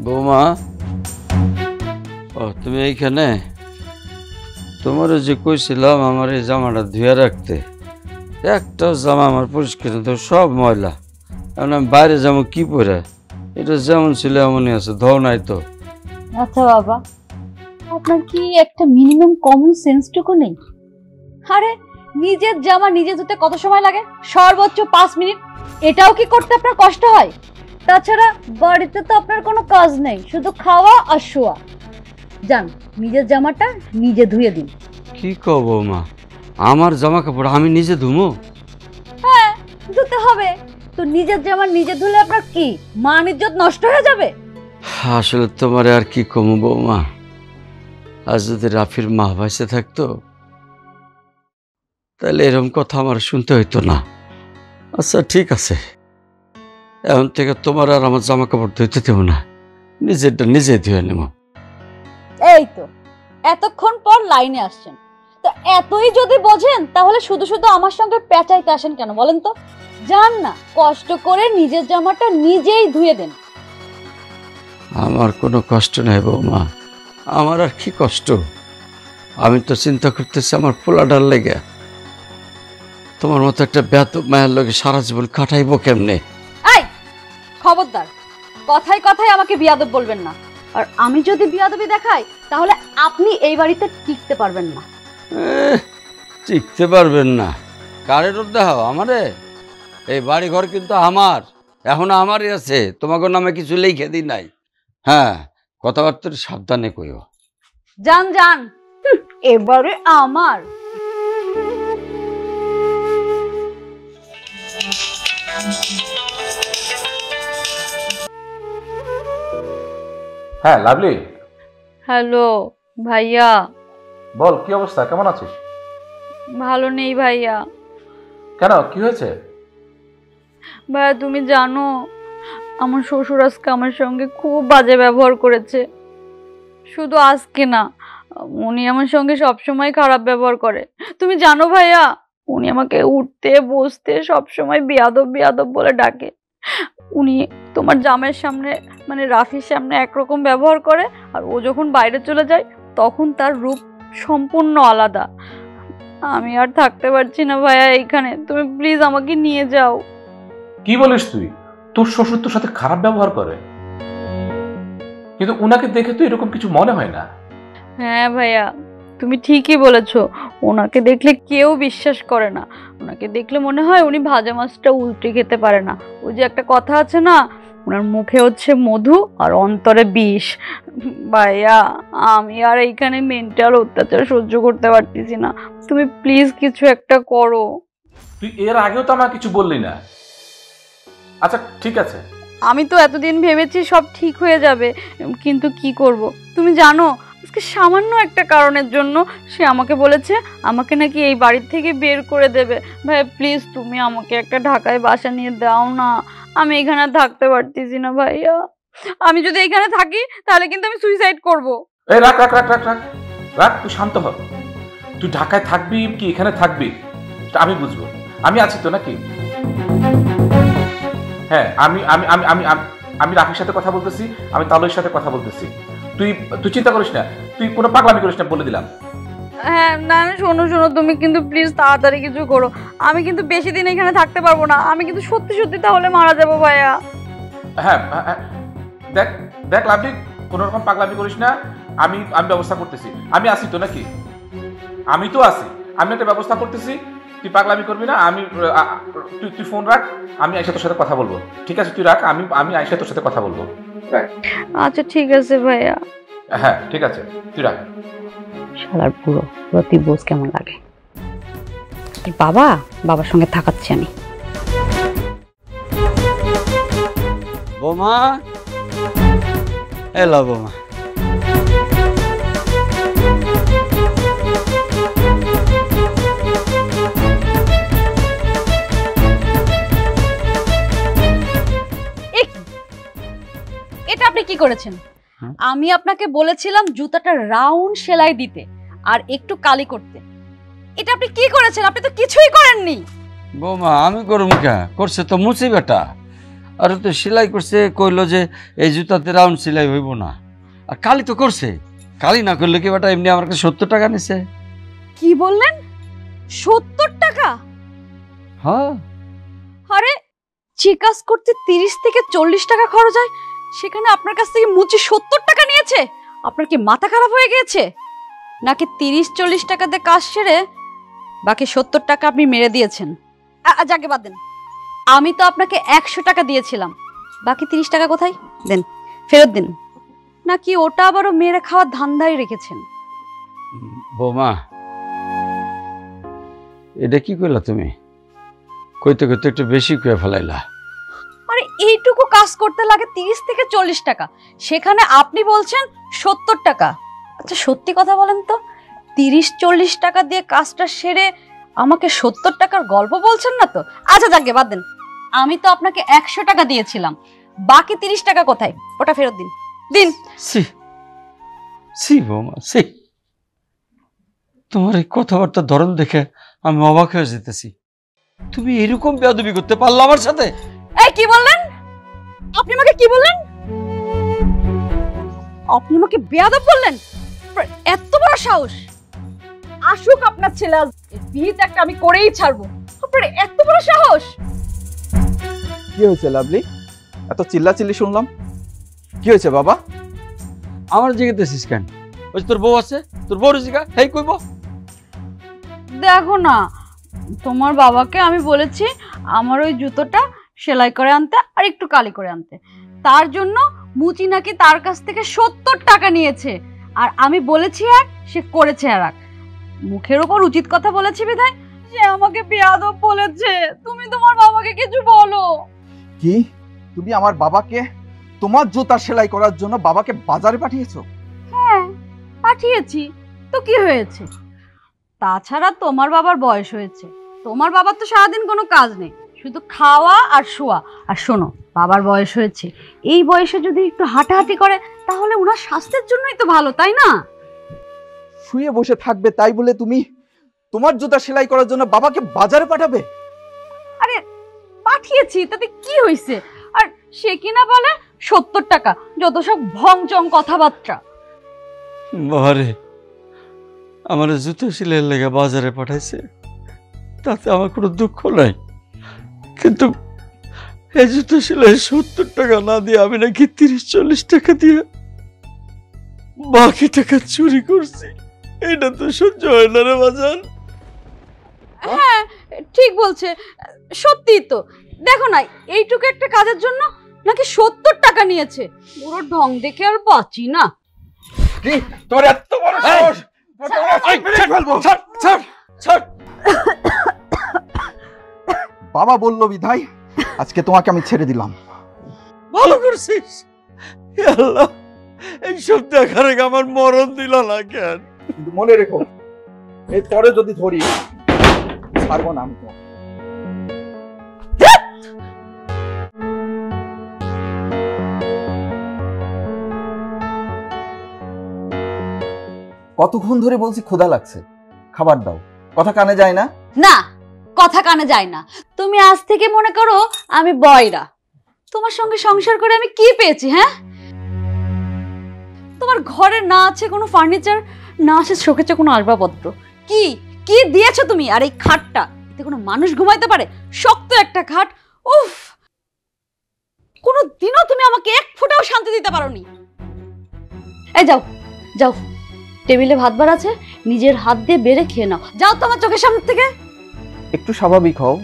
বৌমা, ও তুমি এইখানে? তোমার যে কইছিলাম আমার এই জামাটা ধুয়ে রাখতে, একটাও জামা আমার পরিষ্কার তো, সব ময়লা। এখন আমি বাইরে যাবো কি পরে? এটা যেমন ছিল এমনই আছে, ধোও নাই তো। আচ্ছা বাবা, আপনার কি একটা মিনিমাম কমন সেন্সটুকু নেই? আরে নিজের জামা নিজে ধুতে কত সময় লাগে? সর্বোচ্চ 5 মিনিট। এটাও কি করতে আপনার কষ্ট হয়? তাছাড়া বাড়িতে তো আপনার কোনো কাজ নেই, শুধু খাওয়া আর শোয়া। যান, নিজের জামাটা নিজে ধুয়ে দিন। কি কও বৌমা, আমার জামা কাপড় আমি নিজে ধুমো? হ্যাঁ, ধুতে হবে তো। নিজের জামা নিজে ধুলে আপনার কি মান ইজ্জত নষ্ট হয়ে যাবে? আসলে তোমার আর কি কমু বৌমা, আজ যদি রাফির মা ভাইসে থাকতো তাহলে এরকম কথা আমার শুনতে হইতো না। আচ্ছা ঠিক আছে, এখন থেকে তোমার আর আমার জামা কাপড় ধুইতে দেব না, নিজেরটা নিজে ধুয়ে নেব। এই তো এতক্ষণ পর লাইনে আসছেন, তো এতই যদি বোঝেন তাহলে শুধু শুধু আমার সঙ্গে পেঁচাইতে আসেন কেন বলেন তো? যান না, কষ্ট করে নিজের জামাটা নিজেই ধুয়ে দেন। আমার কোনো কষ্ট নাই বৌমা, আমার আর কি কষ্ট? আমি তো চিন্তা করতেছি আমার পোলাটার লেগে। তোমার মতো একটা বেয়াদব মায়ের লগে সারা জীবন কাটাইবো কেমনে? এই খবরদার, কথায় কথায় আমাকে বিয়াদব বলবেন না। আর আমি যদি বিয়াদবি দেখাই তাহলে আপনি এই বাড়িতে টিকতে পারবেন না। টিকতে পারবেন না? কারে রোদ দেখাও আমারে? এই বাড়ি ঘর কিন্তু আমার, এখন আমারই আছে, তোমাকে নামে কিছু লিখে দিই নাই। হ্যাঁ, কথাবার্তা সাবধানে কইও। যান যান, এবারে আমার। হ্যাঁ লাভলি। হ্যালো ভাইয়া। বল, কি অবস্থা, কেমন আছিস? ভালো নেই ভাইয়া। কেন, কি হয়েছে? ভাইয়া তুমি জানো, আমার শ্বশুর আজকে আমার সঙ্গে খুব বাজে ব্যবহার করেছে। শুধু আজকে না, উনি আমার সঙ্গে সবসময় খারাপ ব্যবহার করে। তুমি জানো ভাইয়া, উনি আমাকে উঠতে বসতে সবসময় বিয়াদব বিয়াদব বলে ডাকে। উনি তোমার জামাইয়ের সামনে, মানে রাফির সামনে একরকম ব্যবহার করে, আর ও যখন বাইরে চলে যায় তখন তার রূপ সম্পূর্ণ আলাদা। আমি আর থাকতে পারছি না ভাইয়া এইখানে, তুমি প্লিজ আমাকে নিয়ে যাও। কি বলিস তুই? তোর শ্বশুর তোর সাথে খারাপ ব্যবহার করে, কিন্তু উনাকে দেখে তো এরকম কিছু মনে হয় না। হ্যাঁ ভাইয়া, তুমি ঠিকই বলেছো। ওনাকে দেখলে কেউ বিশ্বাস করে না। ওনাকে দেখলে মনে হয় উনি ভাজা মাছটা উল্টে খেতে পারে না। ওই যে একটা কথা আছে না, ওনার মুখে হচ্ছে মধু আর অন্তরে বিষ। ভাইয়া, আমি আর এইখানে মেন্টাল অত্যাচার সহ্য করতে পারতেছি না। তুমি প্লিজ কিছু একটা করো। তুই এর আগেও তো আমার কিছু বললি না। আচ্ছা ঠিক আছে। আমি তো এতদিন ভেবেছি সব ঠিক হয়ে যাবে, কিন্তু কি করব তুমি জানো, আজকে সামান্য একটা কারণের জন্য সে আমাকে বলেছে আমাকে নাকি এই বাড়ির থেকে বের করে দেবে। ভাই প্লিজ তুমি আমাকে একটা ঢাকায় বাসা নিয়ে দাও না, আমি এখানে থাকতে পারতেছি না ভাইয়া। আমি যদি এখানে থাকি তাহলে কিন্তু আমি সুইসাইড করব। এই রাখ রাখ রাখ রাখ রাখ রাখ, তুই শান্ত হ। তুই ঢাকায় থাকবি কি এখানে থাকবি আমি বুঝবো, আমি আছি তো নাকি? হ্যাঁ, আমি আমি আমি আমি আমি রাফির সাথে কথা বলতেছি, আমি তালুর সাথে কথা বলতেছি। তুই তুই চিন্তা করিস না, তুই কোনো পাগলামি করিস না, বলে দিলাম। হ্যাঁ না না, শোনো শোনো, তুমি কিন্তু প্লিজ তাড়াতাড়ি কিছু করো। আমি কিন্তু বেশি দিন এখানে থাকতে পারবো না, আমি কিন্তু সত্যি সত্যি তাহলে মারা যাবো ভাইয়া। হ্যাঁ দেখ দেখ লাভলি, কোনো রকম পাগলামি করিস না, আমি আমি ব্যবস্থা করতেছি। আমি আসি তো নাকি? আমি তো আসি, আমি একটা ব্যবস্থা করতেছি। তুই পাগলামি করবি না, আমি তুই ফোন রাখ, আমি আয়শা তোর সাথে কথা বলবো। ঠিক আছে, তুই রাখ, আমি আয়শা তোর সাথে কথা বলবো। আচ্ছা ঠিক আছে ভাইয়া। হ্যাঁ ঠিক আছে, তুই রাখ। শালার বুড়ো প্রতি বোঝ কেমন লাগে। বাবার সঙ্গে থাকাচ্ছি আমি। বৌমা, এলো বৌমা। এটা আপনি কি করেছেন? আমি আপনাকে বলেছিলাম জুতাটা রাউন্ড সেলাই দিতে আর একটু কালি করতে। এটা আপনি কি করেছেন? আপনি তো কিছুই করেননি। বৌমা আমি করুম কে? করছে তো মুচি বেটা। আর তো সেলাই করছে, কইলো যে এই জুতাতে রাউন্ড সেলাই হইব না। আর কালি তো করছে, কালি না করলে কি বেটা এমনি আমার কাছে 70 টাকা নিছে। কি বললেন? 70 টাকা? হ্যাঁ। আরে যে কাজ করতে 30 থেকে 40 টাকা খরচ হয়, সেখানে আপনার কাছ থেকে মুচি 70 টাকা নিয়েছে? আপনার কি মাথা খারাপ হয়ে গিয়েছে নাকি? 30-40 টাকাতে কাজ সেরে বাকি 70 টাকা আপনি মেরে দিয়েছেন। যাকে বাদ দেন, আমি তো আপনাকে 100 টাকা দিয়েছিলাম, বাকি 30 টাকা কোথায়? দেন, ফেরত দিন। নাকি ওটা আবারও মেরে খাওয়ার ধান্দায় রেখেছেন? বৌমা, এটা কি কইলা তুমি? কইতে কইতে একটু বেশি কয়ে ফেলাইলা। আরে এইটুকু কাজ করতে লাগে 30 থেকে 40 টাকা, সেখানে আপনি বলছেন 70 টাকা। আচ্ছা সত্যি কথা বলেন তো, 30-40 টাকা দিয়ে কাজটা সেরে আমাকে 70 টাকার গল্প বলছেন না তো? আচ্ছা যাকে বাদ দেন, আমি তো আপনাকে 100 টাকা দিয়েছিলাম, বাকি 30 টাকা কোথায়? ওটা ফেরত দিন। দিন। সি সি বৌমা, সি তোমার এই কথাবার্তার ধরন দেখে আমি অবাক হয়ে যেতেছি। তুমি এরকম বেয়াদবি করতে পারলা আমার সাথে? এই কি বললেন? আপনি আমাকে কি বললেন? আপনি আমাকে বেয়াদব বললেন? এত বড় সাহস! আসুক আপনার ছেলে, বিয়েতে একটা আমি করেই ছাড়বো। আপনার এত বড় সাহস! কি হয়েছে লাভলি? এত চিল্লাচিল্লি শুনলাম, কি হয়েছে বাবা? আমার জিজ্ঞেসিস কেন? ওই তোর বউ আছে, তোর বউর জিগা, হেই কইব। দেখো না, তোমার বাবাকে আমি বলেছি আমার ওই জুতোটা সেলাই করে আনতে আর একটু কালি করে আনতে, তার জন্য মুচি নাকি তার কাছ থেকে 70 টাকা নিয়েছে। আর আমি বলেছি এক, সে করেছে আর এক। মুখের উপর উচিত কথা বলেছি বিধায় সে আমাকে বেয়াদব বলেছে। তুমি তোমার বাবাকে কিছু বলো। কি তুমি আমার বাবাকে তোমার জুতা সেলাই করার জন্য বাবাকে বাজারে পাঠিয়েছো? হ্যাঁ পাঠিয়েছি, তো কি হয়েছে? তাছাড়া তোমার বাবার বয়স হয়েছে, তোমার বাবার তো সারাদিন কোনো কাজ নেই, শুধু খাওয়া আর শোয়া। আর শোনো, বাবার বয়স হয়েছে, এই বয়সে যদি একটু হাঁটাহাঁটি করে তাহলে ওনার স্বাস্থ্যের জন্যই তো ভালো, তাই না? শুয়ে বসে থাকবে তাই বলে তুমি তোমার জুতা সেলাই করার জন্য বাবাকে বাজারে পাঠাবে? আরে পাঠিয়েছি, তাতে কি হয়েছে? আর সে কিনা বলে 70 টাকা, যত সব ভংচং কথাবার্তা। বাবারে, আমার জুতো সেলাইয়ের লেগে বাজারে পাঠাইছে, তাতে আমার কোনো দুঃখ নাই, কিন্তু এই জুতো সেলাই 70 টাকা না দিয়ে আমি নাকি 30-40 টাকা দিয়ে বাকি টাকা চুরি করছি। এটা তো সহ্য হয় না রে বাজান। হ্যাঁ ঠিক বলছে, সত্যি তো। দেখো না, এইটুকু একটা কাজের জন্য নাকি 70 টাকা নিয়েছে। পুরো ঢং দেখে আর বাঁচি না। কি তোর এত বড় সাহস? বাবা বলল বিধায় আজকে তোমাকে আমি ছেড়ে দিলাম। ভালো করছিস। হে আল্লাহ, এইসব দেখার আগে আমার মরণ দিল না কেন? কিন্তু মনে রেখো, এই পরে যদি ধরি ছাড়বো না আমি তোমাকে। কতক্ষণ ধরে বলছি ক্ষুধা লাগছে, খাবার দাও, কথা কানে যায় না? না, কথা কানে যায় না। তুমি আজ থেকে মনে করো আমি বয়রা। তোমার সঙ্গে সংসার করে আমি কি পেয়েছি? হ্যাঁ, তোমার ঘরে না আছে কোনো ফার্নিচার, না আছে শোকেছে কোনো আসবাবপত্র। কি কি দিয়েছো তুমি? আর এই খাটটা, এতে কোনো মানুষ ঘুমাইতে পারে? শক্ত একটা খাট। উফ, কোনো দিনও তুমি আমাকে এক ফোঁটাও শান্তি দিতে পারোনি। এই যাও যাও, টেবিলে ভাত বার আছে, নিজের হাত দিয়ে বেড়ে খেয়ে নাও। যাও তো আমার চোখের সামনে থেকে। একটু স্বাভাবিক হও।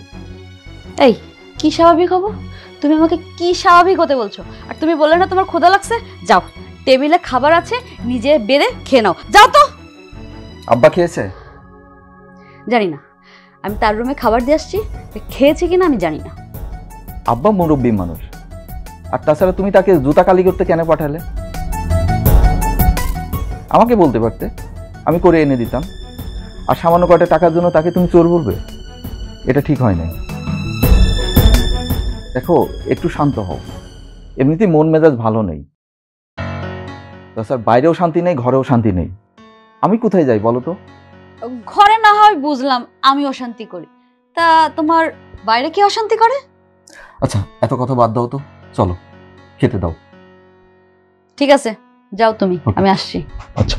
এই কি স্বাভাবিক হবো? তুমি আমাকে কি স্বাভাবিক হতে বলছো? আর তুমি বললে না তোমার ক্ষুধা লাগছে? যাও, টেবিলে খাবার আছে, নিজে বেড়ে খেয়ে নাও। যাও তো। আব্বা খেয়েছে? জানি না, আমি তার রুমে খাবার দিয়ে আসছি, খেয়েছে কিনা আমি জানি না। আব্বা মুরব্বী মানুষ, আর তাছাড়া তুমি তাকে জুতা কালি করতে কেন পাঠালে? আমাকে বলতে পারতে, আমি করে এনে দিতাম। আর সামান্য কয়টা টাকার জন্য তাকে তুমি চোর বলবে? এটা ঠিক হয় না। দেখো, একটু শান্ত হও, এমনিতেই মন মেজাজ ভালো নেই। তাছাড়া বাইরেও শান্তি নেই, ঘরেও শান্তি নেই। আমি কোথায় যাই বলো তো? ঘরে না হয় বুঝলাম আমি অশান্তি করি, তা তোমার বাইরে কি অশান্তি করে? আচ্ছা এত কথা বাদ দাও তো, চলো খেতে দাও। ঠিক আছে, যাও তুমি, Okay. আমি আসছি। আচ্ছা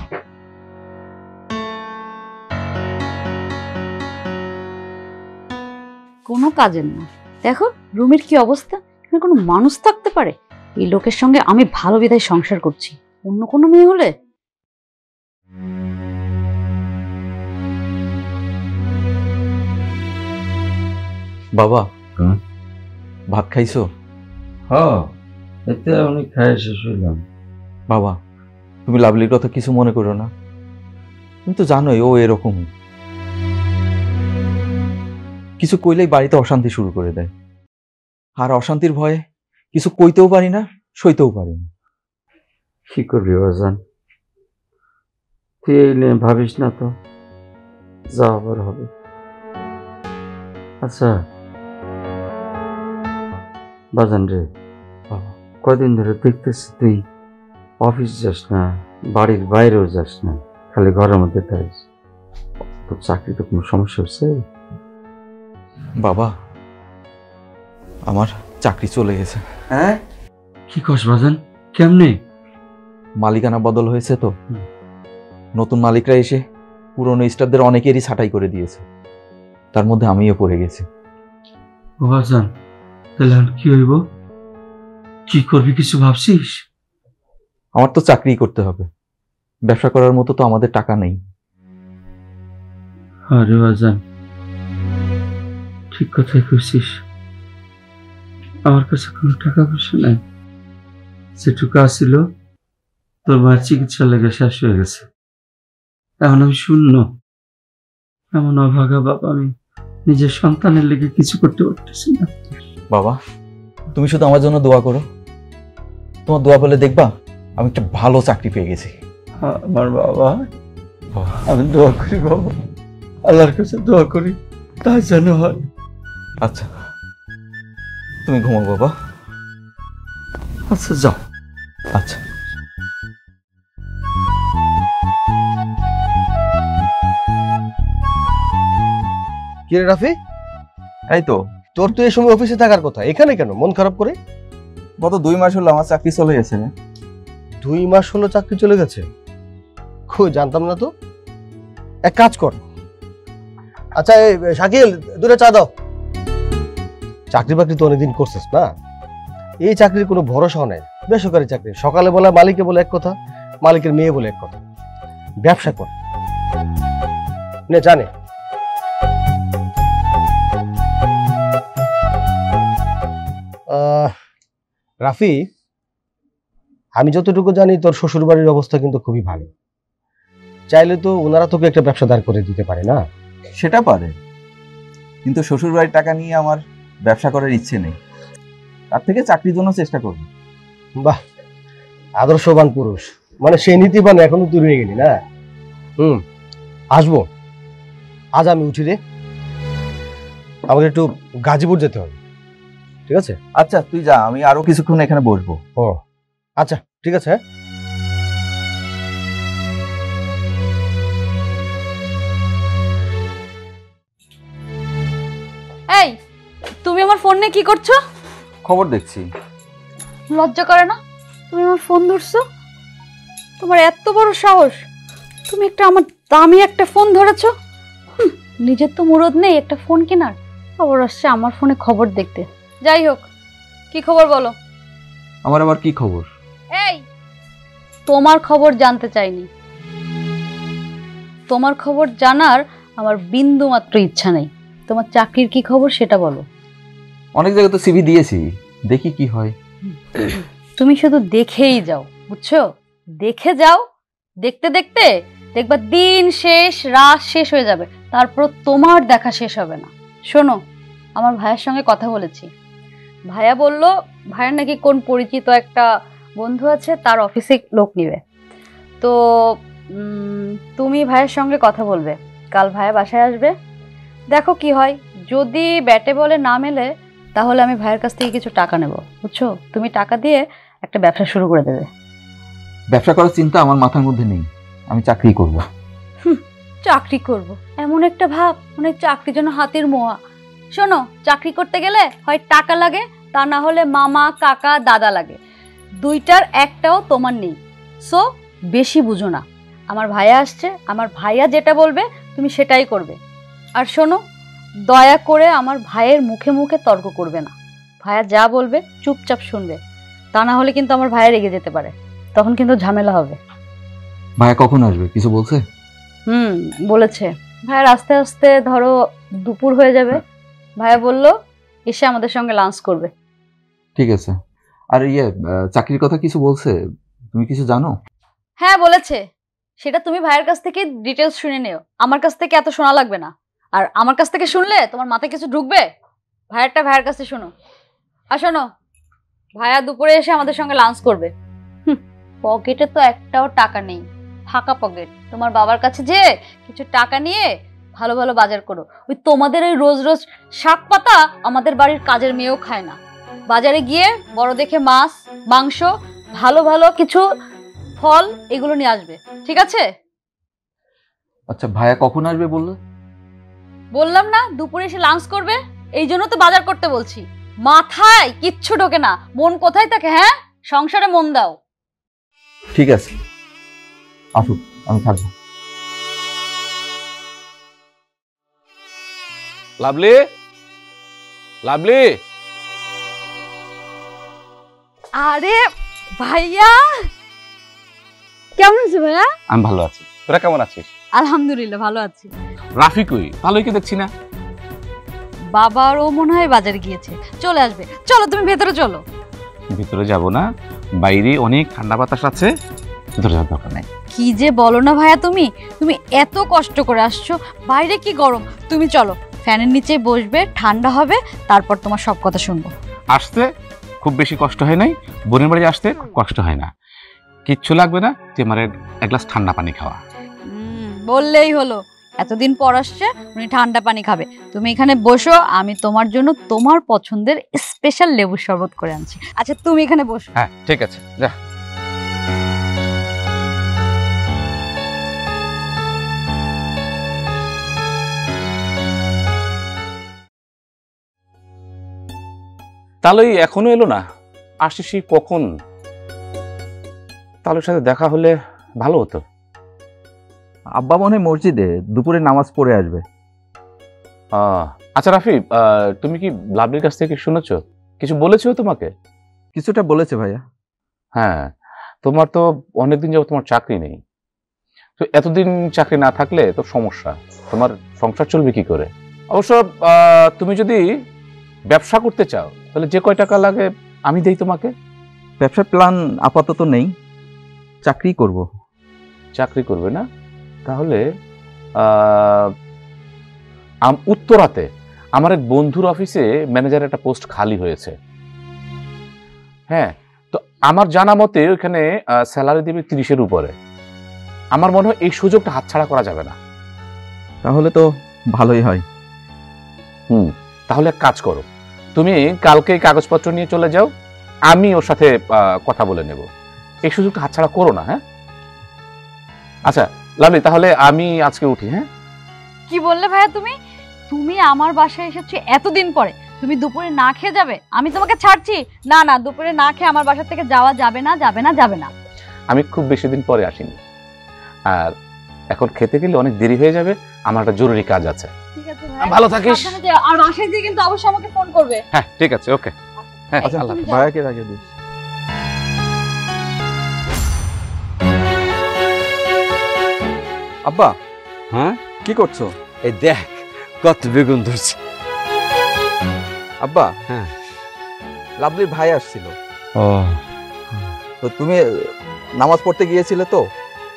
কোনো কাজের না। দেখো রুমের কি অবস্থা, এখানে কোনো মানুষ থাকতে পারে? এই লোকের সঙ্গে আমি ভালো বিধায় সংসার করছি, অন্য কোনো মেয়ে হলে। বাবা, ভাত খাইছো? হ্যাঁ, এতে অনেক খাই শেষ হইলাম। বাবা, তুমি লাভলির কথা কিছু মনে করো না, তুমি তো জানোই ও এরকমই, কিছু কইলেই বাড়িতে অশান্তি শুরু করে দেয়, আর অশান্তির ভয়ে কিছু কইতেও পারি না, সইতেও পারি না। কি করবি বাজান, তুই এই নিয়ে ভাবিস না তো, যা আবার হবে। আচ্ছা বাজান রে, বাবা, কদিন ধরে দেখতেছি তুই অফিস যাস না, বাড়ির বাইরেও যাস না, খালি ঘরের মধ্যে থাকিস। তোর চাকরিতে কোনো সমস্যা হচ্ছে? বাবা, আমার চাকরি চলে গেছে। হ্যাঁ, কি কস বাজান, কেমনে? মালিকানা বদল হয়েছে তো, নতুন মালিকরা এসে পুরনো স্টাফদের অনেকেরই ছাঁটাই করে দিয়েছে, তার মধ্যে আমিও পড়ে গেছি। ও বাজান, তাহলে আর কি হইব? কি করবি কিছু ভাবছিস? আমার তো চাকরি করতে হবে, ব্যবসা করার মতো তো আমাদের টাকা নেই। আরে বাজান, ঠিক কথাই কইছিস, আমার কাছে কোনো টাকা পয়সা নাই, যেটুকু আসছিল তোর মায়ের চিকিৎসা লেগে শেষ হয়ে গেছে। এখন আমি শূন্য, এমন অভাগা বাবা, আমি নিজের সন্তানের লেগে কিছু করতে পারতেছি না। বাবা, তুমি শুধু আমার জন্য দোয়া করো, তোমার দোয়া পেলে দেখবা আমি একটা ভালো চাকরি পেয়ে গেছি। আমার বাবা, আমি দোয়া করি বাবা, আল্লাহর কাছে দোয়া করি তাই যেন হয়। আচ্ছা তুমি ঘুমাও বাবা। আচ্ছা যাও। আচ্ছা। কি রে রাফি, এই তো তোর তো এই সময় অফিসে থাকার কথা, এখানে কেন মন খারাপ করে? গত 2 মাস হলো আমার চাকরি চলে গেছে। 2 মাস হলো চাকরি চলে গেছে? কই, জানতাম না তো। এক কাজ কর, আচ্ছা এই শাকিল, 2টা চা দাও। চাকরি বাকরি তো অনেকদিন করছিস না, এই চাকরির কোনো ভরসা নেই, বেসরকারি চাকরি, সকালে বলে মালিকে বলে এক কথা, মালিকের মেয়ে বলে এক কথা। ব্যবসা কর, নে জানে। রাফি, আমি যতটুকু জানি তোর শ্বশুর বাড়ির অবস্থা কিন্তু খুবই ভালো, চাইলে তো ওনারা তোকে একটা ব্যবসা দাঁড় করে দিতে পারে না? সেটা পারে, কিন্তু শ্বশুর বাড়ির টাকা নিয়ে আমার ব্যবসা করার ইচ্ছে নেই, তার থেকে চাকরির জন্য চেষ্টা করব। বাহ, আদর্শবান পুরুষ, মানে সেই নীতিবান এখনো তুই রয়ে গেলি না। আসবো, আজ আমি উঠি রে, আমাকে একটু গাজীপুর যেতে হবে, ঠিক আছে? আচ্ছা তুই যা, আমি আরো কিছুক্ষণ এখানে বসবো। ও আচ্ছা, ঠিক আছে। এই, তুমি আমার ফোন নিয়ে কি করছো? খবর দেখছি। লজ্জা করে না? তুমি আমার ফোন ধরছো, তোমার এত বড় সাহস, তুমি আমার দামি একটা ফোন ধরেছো। নিজের তো মুরদ নেই একটা ফোন কেনার, খবর আসছে আমার ফোনে খবর দেখতে। যাই হোক, কি খবর বলো? আমার আবার কি খবর? এই, তোমার খবর জানতে চাইনি, তোমার খবর জানার আমার বিন্দু মাত্র ইচ্ছা নেই। তোমার চাকরির কি খবর সেটা বলো। অনেক জায়গায় তো সিভি দিয়েছি, দেখি কি হয়। তুমি শুধু দেখেই যাও, বুঝছো? দেখে যাও, দেখতে দেখতে দেখবা দিন শেষ, রাত শেষ হয়ে যাবে, তারপর তোমার দেখা শেষ হবে না। শোনো, আমার ভাইয়ের সঙ্গে কথা বলেছি, ভাইয়া বলল ভাইয়ের নাকি কোন পরিচিত একটা বন্ধু আছে, তার অফিসে লোক নিবে। তো তুমি ভাইয়ের সঙ্গে কথা বলবে, কাল ভাইয়া বাসায় আসবে, দেখো কি হয়। যদি ব্যাটে বলে না মেলে তাহলে আমি ভাইয়ের কাছ থেকে কিছু টাকা নেব, বুঝছো? তুমি টাকা দিয়ে একটা ব্যবসা শুরু করে দেবে। ব্যবসা করার চিন্তা আমার মাথার মধ্যে নেই, আমি চাকরি করব। চাকরি করব এমন একটা ভাব, মানে চাকরি যেন হাতের মোয়া। শোনো, চাকরি করতে গেলে হয় টাকা লাগে, তা না হলে মামা কাকা দাদা লাগে, দুইটার একটাও তোমার নেই। সো বেশি বুঝো না, আমার ভাইয়া আসছে, আমার ভাইয়া যেটা বলবে তুমি সেটাই করবে। আর শোনো, দয়া করে আমার ভাইয়ের মুখে মুখে তর্ক করবে না, ভাইয়া যা বলবে চুপচাপ শুনবে, তা না হলে কিন্তু আমার ভাইয়া রেগে যেতে পারে, তখন কিন্তু ঝামেলা হবে। ভাইয়া কখন আসবে কিছু বলছে? বলেছে ভাইয়ার আস্তে আস্তে ধরো দুপুর হয়ে যাবে, ভাইয়া বললো এসে আমাদের সঙ্গে লাঞ্চ করবে। ঠিক আছে। আর চাকরির কথা কিছু বলছে, তুমি কিছু জানো? হ্যাঁ বলেছে, সেটা তুমি ভাইয়ের কাছ থেকে ডিটেলস শুনে নিও, আমার কাছ থেকে এত শোনা লাগবে না। আর আমার কাছ থেকে শুনলে তোমার মাথায় কিছু ঢুকবে, ভাইয়েরটা ভাইয়ের কাছে শোনো। আর শোনো, ভাইয়া দুপুরে এসে আমাদের সঙ্গে লাঞ্চ করবে। পকেটে তো একটাও টাকা নেই, ফাঁকা পকেট। তোমার বাবার কাছে যে কিছু টাকা নিয়ে ভালো ভালো বাজার করো। ওই তোমাদের ওই রোজ রোজ শাক পাতা আমাদের বাড়ির কাজের মেয়েও খায় না। বাজারে গিয়ে বড় দেখে মাছ মাংস ভালো ভালো কিছু ফল এগুলো নিয়ে আসবে, ঠিক আছে? আচ্ছা, ভাইয়া কখন আসবে বললো? বললাম না দুপুরে এসে লাঞ্চ করবে, এই জন্য তো বাজার করতে বলছি। মাথায় কিচ্ছু ঢোকে না, মন কোথায় থাকে? হ্যাঁ, সংসারে মন দাও। ঠিক আছে, আসুক, আমি থাকবো। Lovely, lovely. আরে ভাইয়া, কেমন আছো ভাইয়া? আমি ভালো আছি, তোরা কেমন আছিস? আলহামদুলিল্লাহ ভালো আছি। রাফি কই? ভালোই কে দেখছি না। বাবারও মনে হয় বাজারে গিয়েছে, চলে আসবে। চলো তুমি ভেতরে চলো। ভিতরে যাব না, বাইরে অনেক ঠান্ডা বাতাস আছে, ভিতরে যাওয়ার দরকার নাই। কি যে বলো না ভাইয়া, তুমি এত কষ্ট করে আসছো, বাইরে কি গরম। তুমি চলো, ফ্যানের নিচে বসবে, ঠান্ডা হবে, তারপর তোমার সব কথা শুনবো। আসতে খুব বেশি কষ্ট হয় নাই, বোনের বাড়ি আসতে খুব কষ্ট হয় না, কিচ্ছু লাগবে না, তুই আমার এক গ্লাস ঠান্ডা পানি খাওয়া। বললেই হলো, এতদিন পর আসছে, উনি ঠান্ডা পানি খাবে। তুমি এখানে বসো, আমি তোমার জন্য তোমার পছন্দের স্পেশাল লেবুর শরবত করে আনছি। আচ্ছা তুমি এখানে বসো। হ্যাঁ ঠিক আছে, যা। তাহলে এখনো এলো না? আসিস কখন? তাহলে সাথে দেখা হলে ভালো হতো। আব্বা মনে হয় মসজিদে দুপুরে নামাজ পড়ে আসবে। আচ্ছা রাফি, তুমি কি লাভলির কাছ থেকে শুনেছো? কিছু বলেছো তোমাকে? কিছুটা বলেছে ভাইয়া। হ্যাঁ, তোমার তো অনেকদিন যাবত তোমার চাকরি নেই, তো এতদিন চাকরি না থাকলে তো সমস্যা, তোমার সংসার চলবে কি করে? অবশ্য তুমি যদি ব্যবসা করতে চাও তাহলে যে কয় টাকা লাগে আমি দেই তোমাকে। ব্যবসার প্ল্যান আপাতত নেই, চাকরি করব। চাকরি করবে না? তাহলে উত্তরাতে আমার এক বন্ধুর অফিসে ম্যানেজারের একটা পোস্ট খালি হয়েছে। হ্যাঁ, তো আমার জানা মতে ওইখানে স্যালারি দেবে 30-এর উপরে। আমার মনে হয় এই সুযোগটা হাতছাড়া করা যাবে না। তাহলে তো ভালোই হয়। তাহলে এক কাজ করো, তুমি কালকে কাগজপত্র নিয়ে চলে যাও, আমি ওর সাথে কথা বলে নেব। এই সুযোগটা হাতছাড়া করো না। হ্যাঁ আচ্ছা লাভলি, তাহলে আমি আজকে উঠি। হ্যাঁ, কি বললে ভাইয়া? তুমি আমার বাসায় এসেছো এতদিন পরে, তুমি দুপুরে না খেয়ে যাবে? আমি তোমাকে ছাড়ছি না। না, দুপুরে না খেয়ে আমার বাসা থেকে যাওয়া যাবে না, যাবে না, যাবে না। আমি খুব বেশি দিন পরে আসিনি, আর এখন খেতে গেলে অনেক দেরি হয়ে যাবে, আমার একটা জরুরি কাজ আছে। ঠিক আছে ভাই, ভালো থাকিস। আর বাসায় গিয়ে কিন্তু অবশ্যই আমাকে ফোন করবে। হ্যাঁ ঠিক আছে, ওকে। হ্যাঁ, আচ্ছা, আল্লাহ হাফেজ। ভাইয়াকে রাখে দিস। আব্বা, হ্যাঁ কি করছো? এই দেখ কত বেগুন ধরছে। আব্বা, হ্যাঁ, লাভলির ভাই আসছিল, ও তো তুমি নামাজ পড়তে গিয়েছিলে, তো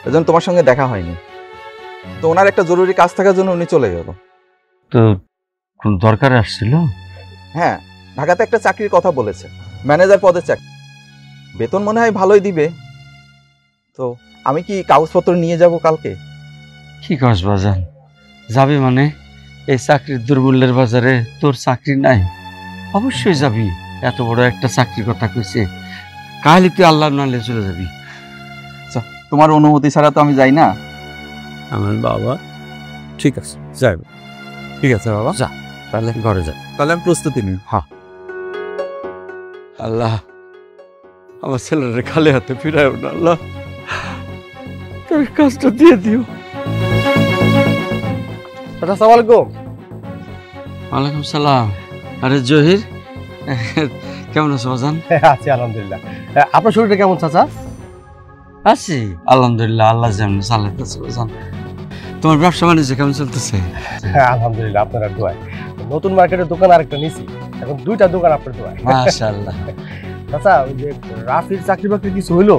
এজন্য তোমার সঙ্গে দেখা হয়নি। তো ওনার একটা জরুরি কাজ থাকার জন্য উনি চলে গেল। তো কোন দরকার আসছিল? হ্যাঁ, ঢাকাতে একটা চাকরির কথা বলেছে, ম্যানেজার পদের চাকরি, বেতন মনে হয় ভালোই দিবে। তো আমি কি কাগজপত্র নিয়ে যাব কালকে? কি কস বাজান, যাবি মানে? এই চাকরির দুর্মূল্যের বাজারে তোর চাকরি নাই? অবশ্যই যাবি, এত বড় একটা চাকরির কথা কইছে, কালই তুই আল্লাহ নালে চলে যাবি। আচ্ছা, তোমার অনুমতি ছাড়া তো আমি যাই না। আমার বাবা ঠিক আছে, যাইব। ঠিক আছে বাবা, যা তাহলে ঘরে যা। তাহলে আমি প্রস্তুতি নিই। হ্যাঁ। আল্লাহ আমার ছেলের খালি হাতে ফিরায়ও না আল্লাহ, তার কাজটা দিয়ে দিও। আসসালামু আলাইকুম। ওয়ালাইকুম সালাম। আরে জহির, কেমন আছো বাজান? আছি আলহামদুলিল্লাহ। আপনার শরীরটা কেমন চাচা? আছি আলহামদুলিল্লাহ, আল্লাহ যেমন চালাইতেছে বাজান। তোমার ব্যবসা বাণিজ্য কেমন চলতেছে? আলহামদুলিল্লাহ আপনার দোয়ায়। নতুন মার্কেটের দোকান আরেকটা নিছি, এখন 2টা দোকান আপনার দোয়ায়। মাশাআল্লাহ। চাচা ওই যে রাফির চাকরি বাকরি কিছু হইলো?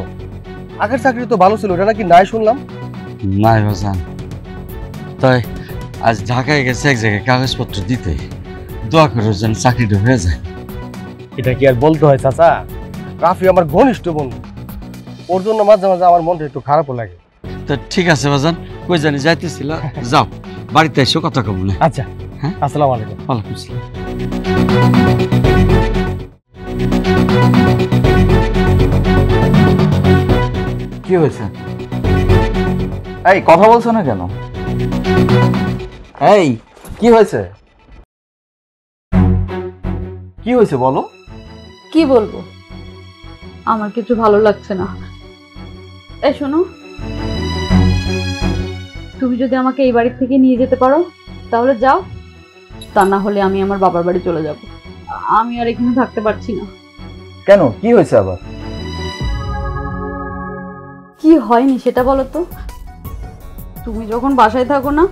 আগের চাকরি তো ভালো ছিল, ওটা নাকি নাই শুনলাম। নাই বাজান, তাই আজ ঢাকায় গেছে এক জায়গায় কাগজপত্র দিতে, দোয়া করো যেন চাকরিটা হয়ে যায়। এটা কি আর বলতে হয় চাচা? রাফি আমার ঘনিষ্ঠ বন্ধু, ওর জন্য মাঝে মাঝে আমার মনটা একটু খারাপও লাগে। তা ঠিক আছে বাজান, কই জানি যাইতেছিল, যাও বাড়িতে এসে কথা কব না। আচ্ছা, হ্যাঁ, আসসালামু আলাইকুম। ওয়ালাইকুম আসসালাম। কি হয়েছে? এই কথা বলছো না কেন? এই কি হয়েছে? কি হয়েছে বলো? কি বলবো, আমার কিছু ভালো লাগছে না। এই শোনো, তুমি যদি আমাকে এই বাড়ি থেকে নিয়ে যেতে পারো তাহলে যাও, তা না হলে আমি আমার বাবার বাড়ি চলে যাব। আমি আর এখানে থাকতে পারছি না। কেন, কি হয়েছে আবার? কি হয়নি সেটা বলো তো। তুমি যখন বাসায় থাকো না,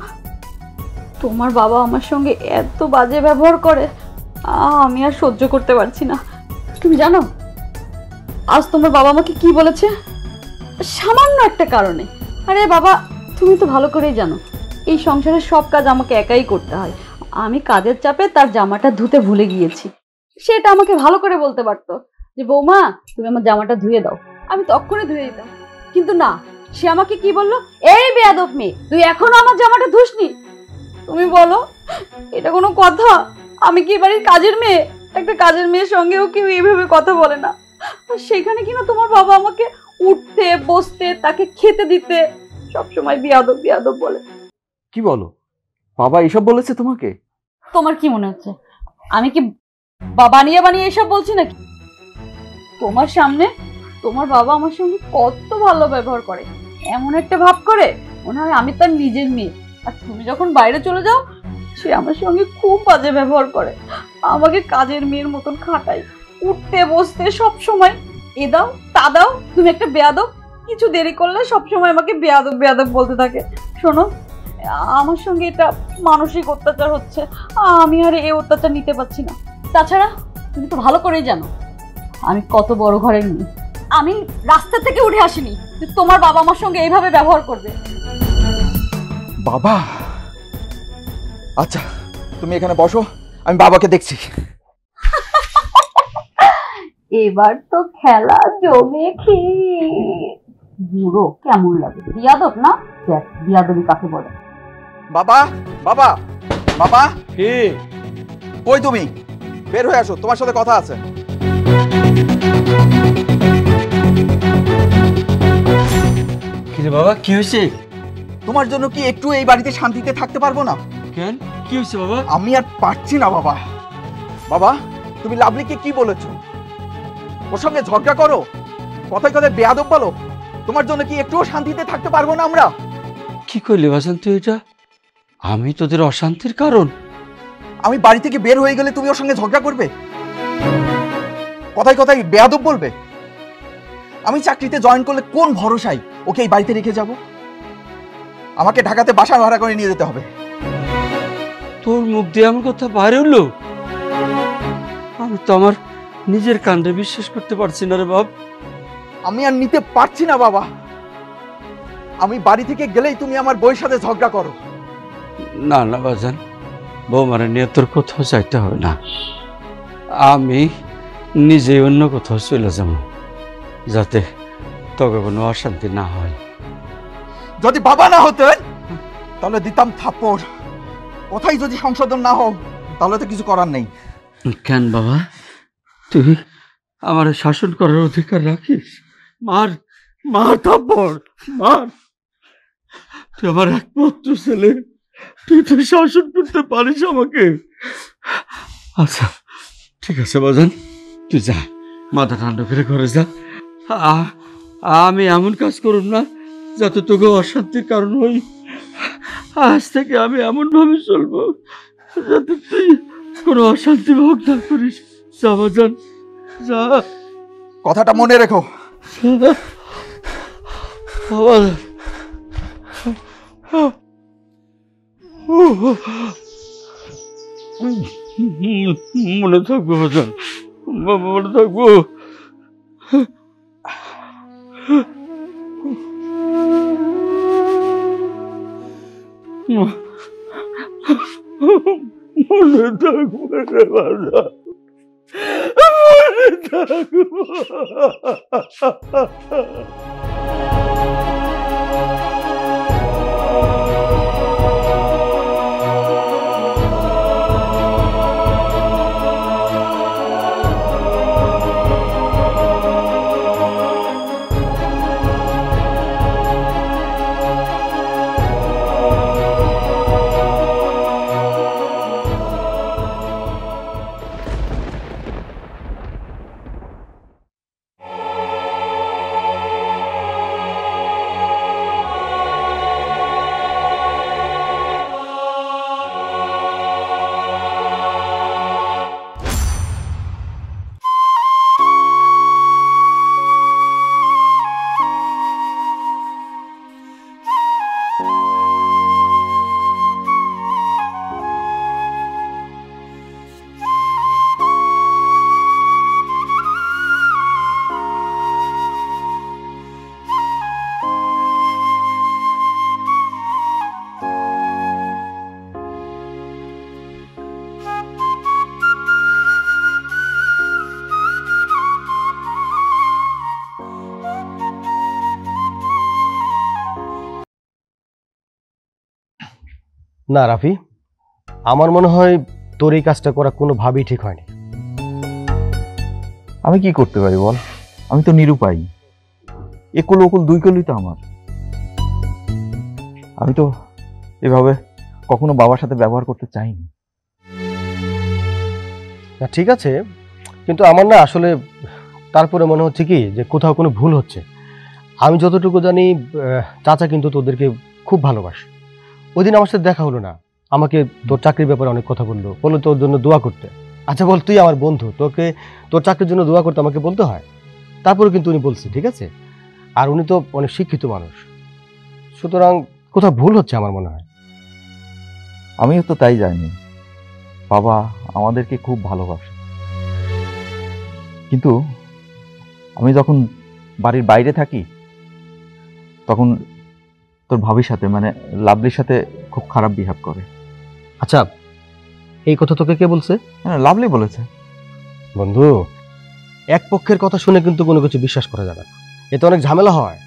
তোমার বাবা আমার সঙ্গে এত বাজে ব্যবহার করে, আমি আর সহ্য করতে পারছি না। তুমি জানো আজ তোমার বাবা আমাকে কি বলেছে? সামান্য একটা কারণে। আরে বাবা, তুমি তো ভালো করেই জানো এই সংসারের সব কাজ আমাকে একাই করতে হয়। আমি কাজের চাপে তার জামাটা ধুতে ভুলে গিয়েছি। সেটা আমাকে ভালো করে বলতে পারতো যে বৌমা তুমি আমার জামাটা ধুয়ে দাও, আমি তখনই ধুয়ে দিতাম। কিন্তু না, সে আমাকে কি বললো, এই বেয়াদব মেয়ে, তুই এখনো আমার জামাটা ধুসনি। তুমি বলো এটা কোনো কথা? আমি কি বাড়ির কাজের মেয়ে? একটা কাজের মেয়ের সঙ্গেও কেউ এইভাবে কথা বলে না। সেখানে কিনা তোমার বাবা আমাকে উঠতে বসতে তাকে খেতে দিতে সবসময় বিয়াদব বিয়াদব বলে। কি বলো, বাবা এসব বলেছে তোমাকে? তোমার কি মনে হচ্ছে আমি কি বানিয়ে বানিয়ে এসব বলছি নাকি? তোমার সামনে তোমার বাবা আমার সঙ্গে কত ভালো ব্যবহার করে, এমন একটা ভাব করে মনে হয় আমি তার নিজের মেয়ে। আর তুমি যখন বাইরে চলে যাও, সে আমার সঙ্গে খুব বাজে ব্যবহার করে, আমাকে কাজের মেয়ের মতন খাটায়, উঠতে বসতে সব সময় এ দাও তা দাও, তুমি একটা বেয়াদব, কিছু দেরি করলে সব সময় আমাকে বেয়াদব বেয়াদব বলতে থাকে। শোনো, আমার সঙ্গে এটা মানসিক অত্যাচার হচ্ছে, আমি আর এই অত্যাচার নিতে পারছি না। তাছাড়া তুমি তো ভালো করেই জানো আমি কত বড় ঘরের মেয়ে, আমি রাস্তা থেকে উঠে আসিনি যে তোমার বাবা আমার সঙ্গে এইভাবে ব্যবহার করবে। বাবা, আচ্ছা তুমি এখানে বসো, আমি বাবাকে দেখছি। এবার তো খেলা জমে খেয়ে বুড়ো কেমন লাগে, বিয়াদব না? দেখ বিয়াদবি কাকে বলে। বাবা, বাবা, বাবা, কি কই তুমি? বের হয়ে আসো, তোমার সাথে কথা আছে। কি রে বাবা, কি হয়েছে? তোমার জন্য কি একটু এই বাড়িতে শান্তিতে থাকতে পারবো না? কেন, কি হয়েছে বাবা? আমি আর পারছি না বাবা। বাবা, তুমি লাভলিকে কি বলেছো? ওর সঙ্গে ঝগড়া করো, কথায় কথায় বেয়াদব বলো। তোমার জন্য কি একটুও শান্তিতে থাকতে পারবো না আমরা? কি করলি বাজান তুই এটা? আমি তোদের অশান্তির কারণ? আমি বাড়ি থেকে বের হয়ে গেলে তুমি ওর সঙ্গে ঝগড়া করবে, কথায় কথায় বেয়াদব বলবে? আমি চাকরিতে জয়েন করলে কোন ভরসায় ওকে এই বাড়িতে রেখে যাব? আমাকে ঢাকাতে বাসা ভাড়া করে নিয়ে যেতে হবে। তোর মুখ দিয়ে আমার কথা বাইরে হলো? আমি তো আমার নিজের কাণ্ডে বিশ্বাস করতে পারছি না রে বাপ। আমি আর নিতে পারছি না বাবা। আমি বাড়ি থেকে গেলেই তুমি আমার বউয়ের সাথে ঝগড়া করো। না না বাজান, বৌমারা নিয়ে তোর কোথাও যাইতে হবে না। আমি নিজে অন্য কোথাও চলে যাব, যাতে তোকে কোনো অশান্তি না হয়। যদি বাবা না হতেন তাহলে দিতাম থাপ্পড়। কোথায় যদি সংশোধন না হোক তাহলে তো কিছু করার নেই। কেন বাবা, তুই আমার শাসন করার অধিকার রাখিস? মার, মার থাপ্পড়, মার। তুই আমার একমাত্র ছেলে, তুই তো শাসন করতে পারিস আমাকে। আচ্ছা ঠিক আছে বাজান, তুই যা, মাথা ঠান্ডা করে ঘরে যা। আমি এমন কাজ করুন না যাতে তোকে অশান্তির কারণ হই। আজ থেকে আমি এমনভাবে চলবো যাতে তুই কোনো অশান্তি ভোগ না করিস। যা বাজান, যা। কথাটা মনে রেখো। মনে থাকবো বাজান, মনে থাকবো। মনে থাকবো রে বাজান, মনে থাকবো। না রাফি, আমার মনে হয় তোর এই কাজটা করা কোনোভাবেই ঠিক হয়নি। আমি কি করতে পারি বল? আমি তো নিরুপায়। একুল ওকুল দুই কলই তো আমার। আমি তো এভাবে কখনো বাবার সাথে ব্যবহার করতে চাইনি। না ঠিক আছে, কিন্তু আমার না আসলে তারপরে মনে হচ্ছে কি যে কোথাও কোনো ভুল হচ্ছে। আমি যতটুকু জানি চাচা কিন্তু তোদেরকে খুব ভালোবাসে। ওই দিন আমার সাথে দেখা হলো না, আমাকে তোর চাকরির ব্যাপারে অনেক কথা বললো তোর জন্য দোয়া করতে। আচ্ছা বল, তুই আমার বন্ধু, তোকে তোর চাকরির জন্য দোয়া করতে আমাকে বলতে হয়? তারপরে কিন্তু উনি বলছে, ঠিক আছে? আর উনি তো অনেক শিক্ষিত মানুষ, সুতরাং কোথাও ভুল হচ্ছে আমার মনে হয়। আমিও তো তাই জানি, বাবা আমাদেরকে খুব ভালোবাসে। কিন্তু আমি যখন বাড়ির বাইরে থাকি তখন তোর ভাবির সাথে মানে লাভলির সাথে খুব খারাপ বিহেভ করে। আচ্ছা, এই কথা তোকে কে বলছে? হ্যাঁ, লাভলি বলেছে। বন্ধু, এক পক্ষের কথা শুনে কিন্তু কোনো কিছু বিশ্বাস করা যাবে না, এতে অনেক ঝামেলা হয়।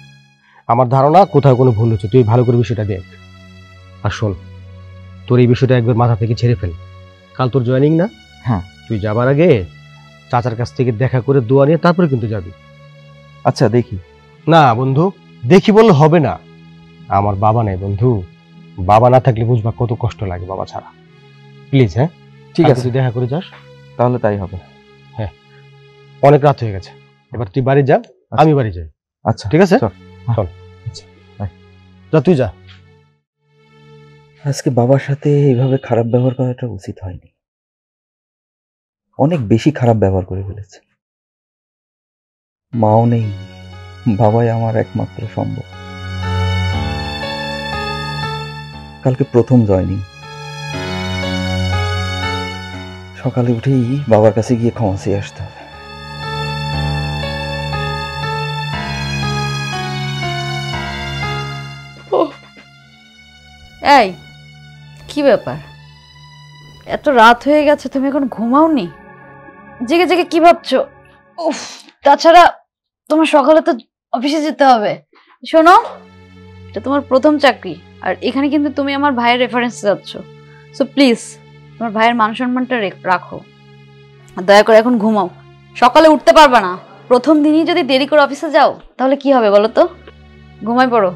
আমার ধারণা কোথাও কোনো ভুল হচ্ছে, তুই ভালো করে বিষয়টা দেখ। আর শোন, তোর এই বিষয়টা একবার মাথা থেকে ছেড়ে ফেল। কাল তোর জয়েনিং না? হ্যাঁ। তুই যাবার আগে চাচার কাছ থেকে দেখা করে দোয়া নিয়ে তারপরে কিন্তু যাবি। আচ্ছা দেখি। না বন্ধু, দেখি বললে হবে না। আমার বাবা নেই বন্ধু, বাবা না থাকলে বুঝবা কত কষ্ট লাগে বাবা ছাড়া। প্লিজ। হ্যাঁ ঠিক আছে, তুই দেখা করে যাস। তাহলে তাই হবে। হ্যাঁ, অনেক রাত হয়ে গেছে, এবার তুই বাড়ি যা, আমি বাড়ি যাই। আচ্ছা ঠিক আছে, চল। যা, তুই যা। আজকে বাবার সাথে এইভাবে খারাপ ব্যবহার করাটা উচিত হয়নি, অনেক বেশি খারাপ ব্যবহার করে ফেলেছে। মাও নেই, বাবাই আমার একমাত্র সম্ভব। কালকে প্রথম জয়েনিং, সকালে উঠেই বাবার কাছে গিয়ে ক্ষমা চেয়ে আসতে হবে। এই কি ব্যাপার, এত রাত হয়ে গেছে, তুমি এখন ঘুমাওনি? জেগে জেগে কি ভাবছো? উফ, তাছাড়া তোমার সকালে তো অফিসে যেতে হবে। শোনো, এটা তোমার প্রথম চাকরি, আর এখানে কিন্তু তুমি আমার ভাইয়ের রেফারেন্স যাচ্ছ। সো প্লিজ তোমার ভাইয়ের মান সম্মানটা রাখো, আর দয়া করে এখন ঘুমাও। সকালে উঠতে পারবে না, প্রথম দিনই যদি দেরি করে অফিসে যাও তাহলে কি হবে বলো তো? ঘুমাই পড়ো।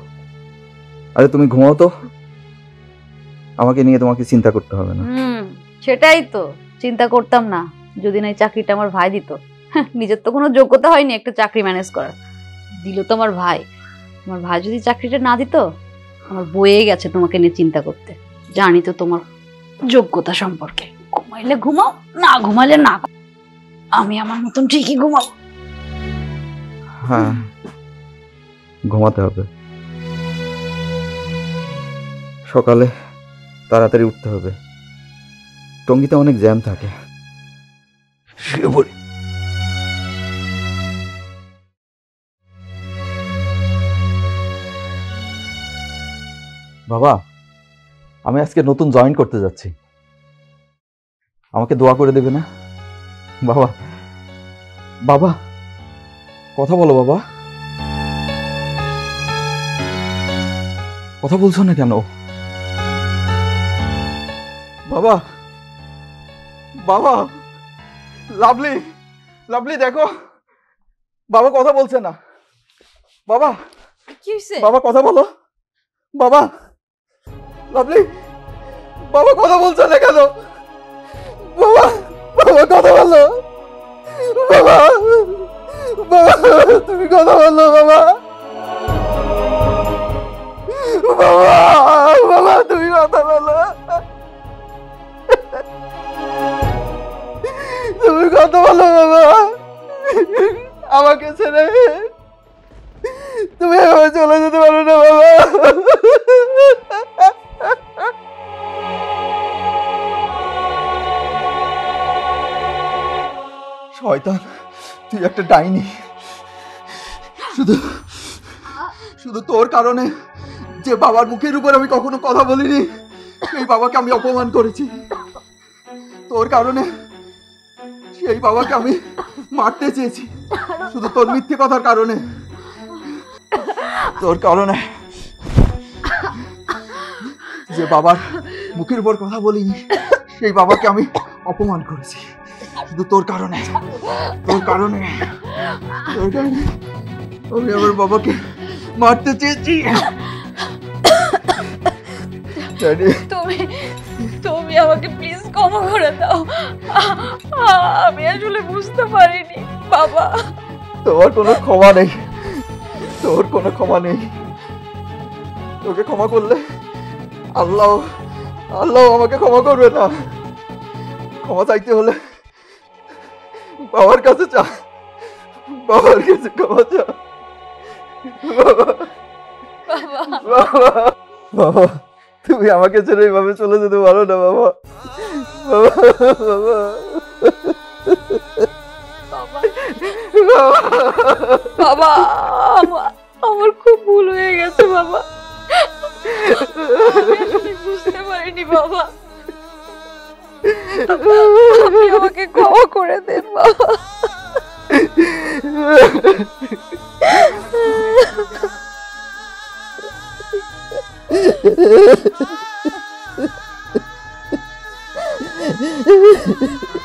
আরে তুমি ঘুমাও তো, আমাকে নিয়ে তোমাকে চিন্তা করতে হবে না। সেটাই তো চিন্তা করতাম না যদি না এই চাকরিটা আমার ভাই দিত। নিজের তো কোনো যোগ্যতা হয়নি একটা চাকরি ম্যানেজ করার, দিল তো আমার ভাই। আমার ভাই যদি চাকরিটা না দিত, আমার বয়ে গেছে তোমাকে নিয়ে চিন্তা করতে। জানি তো তোমার যোগ্যতা সম্পর্কে। ঘুমাইলে ঘুমাও, না ঘুমাইলে না, আমি আমার মতন ঠিকই ঘুমাবো। হ্যাঁ, ঘুমাতে হবে, সকালে তাড়াতাড়ি উঠতে হবে, টঙ্গিতে অনেক জ্যাম থাকে। শুয়ে পড়ি। বাবা, আমি আজকে নতুন জয়েন করতে যাচ্ছি, আমাকে দোয়া করে দেবে না? বাবা, বাবা কথা বলো বাবা, কথা বলছো না কেন? বাবা, বাবা, লাভলি, লাভলি দেখো, বাবা কথা বলছে না। বাবা, কি হয়েছে? বাবা কথা বলো। বাবা, লাভলি, বাবা কথা বলছে না কেন? বাবা, বাবা কথা বলো। বাবা, বাবা তুমি কথা বলো। বাবা, বাবা, বাবা তুমি কথা বলো। তুমি কথা বলো বাবা, আমাকে ছেড়ে তুমি এভাবে চলে যেতে পারো না বাবা। শয়তান, তুই একটা ডাইনি। শুধু শুধু তোর কারণে যে বাবার মুখের উপর আমি কখনো কথা বলিনি, সেই বাবাকে আমি অপমান করেছি। তোর কারণে সেই বাবাকে আমি মারতে চেয়েছি, শুধু তোর মিথ্যে কথার কারণে। তোর কারণে যে বাবার মুখের উপর কথা বলিনি, সেই বাবাকে আমি অপমান করেছি, শুধু তোর কারণে। তোর কারণে, তোর কারণে আমি আমার বাবাকে মারতে চেয়েছি। তুমি তুমি আমাকে প্লিজ ক্ষমা করে দাও, আমি আসলে বুঝতে পারিনি বাবা। তোর কোনো ক্ষমা নেই, তোর কোনো ক্ষমা নেই। তোকে ক্ষমা করলে আল্লাহ আল্লাহ আমাকে ক্ষমা করবে না। ক্ষমা চাইতে হলে বাবার কাছে চা, বাবার কাছে ক্ষমা চা। বাবা, বাবা তুমি আমাকে ছেড়ে এইভাবে চলে যেতে পারো না বাবা। বাবা, আমার খুব ভুল হয়ে গেছে বাবা, আমি বুঝতে পারিনি বাবা, আপনি আমাকে ক্ষমা করে দেন বাবা। Ha ha ha.